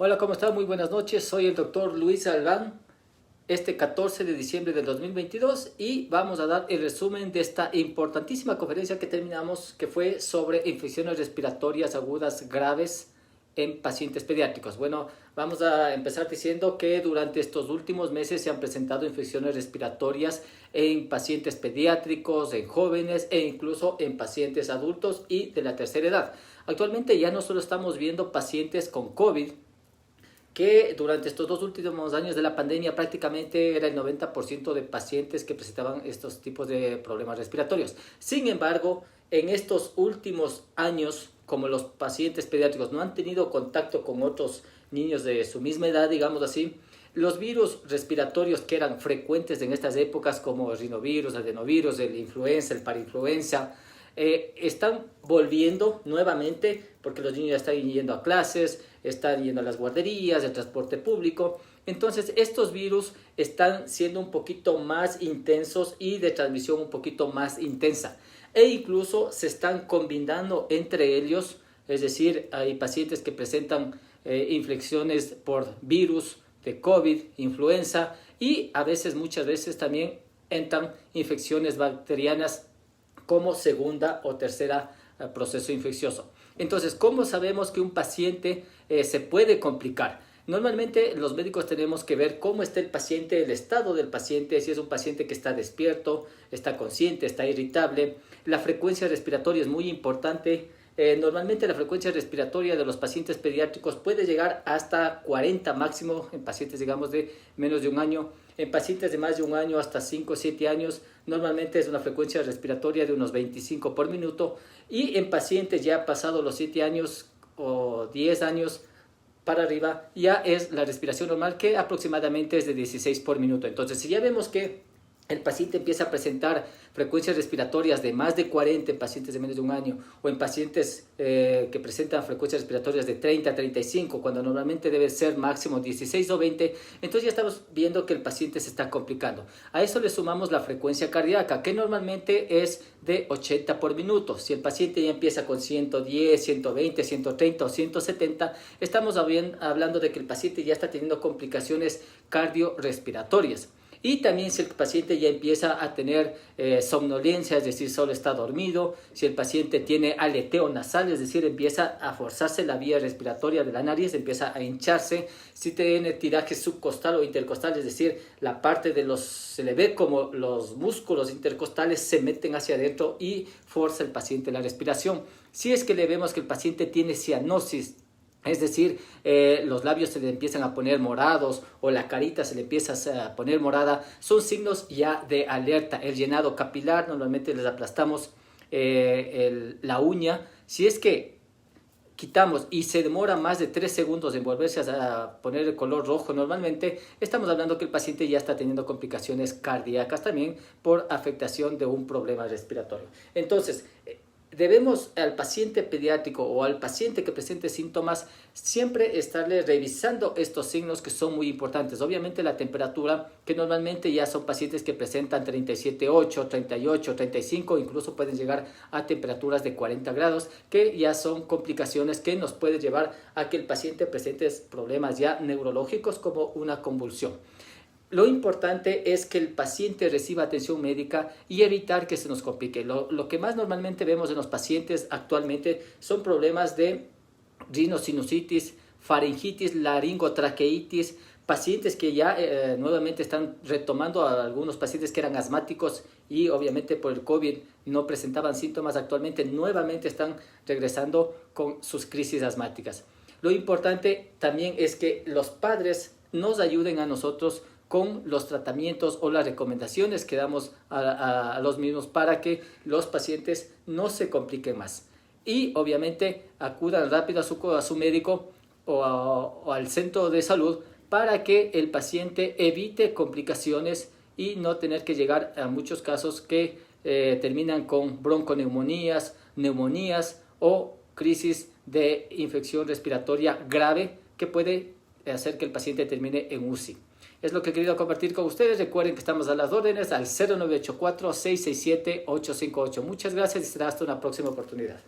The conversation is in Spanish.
Hola, ¿cómo está? Muy buenas noches. Soy el doctor Luis Alban, este 14 de diciembre del 2022 y vamos a dar el resumen de esta importantísima conferencia que terminamos, que fue sobre infecciones respiratorias agudas graves en pacientes pediátricos. Bueno, vamos a empezar diciendo que durante estos últimos meses se han presentado infecciones respiratorias en pacientes pediátricos, en jóvenes e incluso en pacientes adultos y de la tercera edad. Actualmente ya no solo estamos viendo pacientes con COVID, que durante estos dos últimos años de la pandemia prácticamente era el 90% de pacientes que presentaban estos tipos de problemas respiratorios. Sin embargo, en estos últimos años, como los pacientes pediátricos no han tenido contacto con otros niños de su misma edad, digamos así, los virus respiratorios que eran frecuentes en estas épocas, como el rinovirus, el adenovirus, el influenza, el parainfluenza, están volviendo nuevamente porque los niños ya están yendo a clases, están yendo a las guarderías, el transporte público. Entonces estos virus están siendo un poquito más intensos y de transmisión un poquito más intensa, e incluso se están combinando entre ellos, es decir, hay pacientes que presentan infecciones por virus de COVID, influenza, y a veces, muchas veces también entran infecciones bacterianas como segunda o tercera proceso infeccioso. Entonces, ¿cómo sabemos que un paciente se puede complicar? Normalmente los médicos tenemos que ver cómo está el paciente, el estado del paciente, si es un paciente que está despierto, está consciente, está irritable. La frecuencia respiratoria es muy importante. Normalmente la frecuencia respiratoria de los pacientes pediátricos puede llegar hasta 40 máximo en pacientes, digamos, de menos de un año. En pacientes de más de un año, hasta 5 o 7 años, normalmente es una frecuencia respiratoria de unos 25 por minuto. Y en pacientes ya pasados los 7 años o 10 años para arriba, ya es la respiración normal, que aproximadamente es de 16 por minuto. Entonces, si ya vemos que el paciente empieza a presentar frecuencias respiratorias de más de 40 en pacientes de menos de un año, o en pacientes que presentan frecuencias respiratorias de 30 a 35, cuando normalmente debe ser máximo 16 o 20, entonces ya estamos viendo que el paciente se está complicando. A eso le sumamos la frecuencia cardíaca, que normalmente es de 80 por minuto. Si el paciente ya empieza con 110, 120, 130 o 170, estamos hablando de que el paciente ya está teniendo complicaciones cardiorrespiratorias. Y también si el paciente ya empieza a tener somnolencia, es decir, solo está dormido, si el paciente tiene aleteo nasal, es decir, empieza a forzarse la vía respiratoria de la nariz, empieza a hincharse, si tiene tiraje subcostal o intercostal, es decir, la parte de se le ve como los músculos intercostales se meten hacia adentro y forza el paciente la respiración. Si es que le vemos que el paciente tiene cianosis, es decir, los labios se le empiezan a poner morados o la carita se le empieza a poner morada, son signos ya de alerta. El llenado capilar, normalmente les aplastamos la uña. Si es que quitamos y se demora más de 3 segundos en volverse a poner el color rojo, normalmente estamos hablando que el paciente ya está teniendo complicaciones cardíacas también por afectación de un problema respiratorio. Entonces, debemos al paciente pediátrico o al paciente que presente síntomas siempre estarle revisando estos signos que son muy importantes. Obviamente la temperatura, que normalmente ya son pacientes que presentan 37,8, 38, 35, incluso pueden llegar a temperaturas de 40 grados, que ya son complicaciones que nos pueden llevar a que el paciente presente problemas ya neurológicos como una convulsión. Lo importante es que el paciente reciba atención médica y evitar que se nos complique. Lo que más normalmente vemos en los pacientes actualmente son problemas de rinosinusitis, faringitis, laringotraqueitis, pacientes que ya nuevamente están retomando, a algunos pacientes que eran asmáticos y obviamente por el COVID no presentaban síntomas, actualmente nuevamente están regresando con sus crisis asmáticas. Lo importante también es que los padres nos ayuden a nosotros con los tratamientos o las recomendaciones que damos a los mismos para que los pacientes no se compliquen más. Y obviamente acudan rápido a su médico o al centro de salud para que el paciente evite complicaciones y no tener que llegar a muchos casos que terminan con bronconeumonías, neumonías o crisis de infección respiratoria grave que puede hacer que el paciente termine en UCI. Es lo que he querido compartir con ustedes. Recuerden que estamos a las órdenes al 0984-667-858. Muchas gracias y será hasta una próxima oportunidad.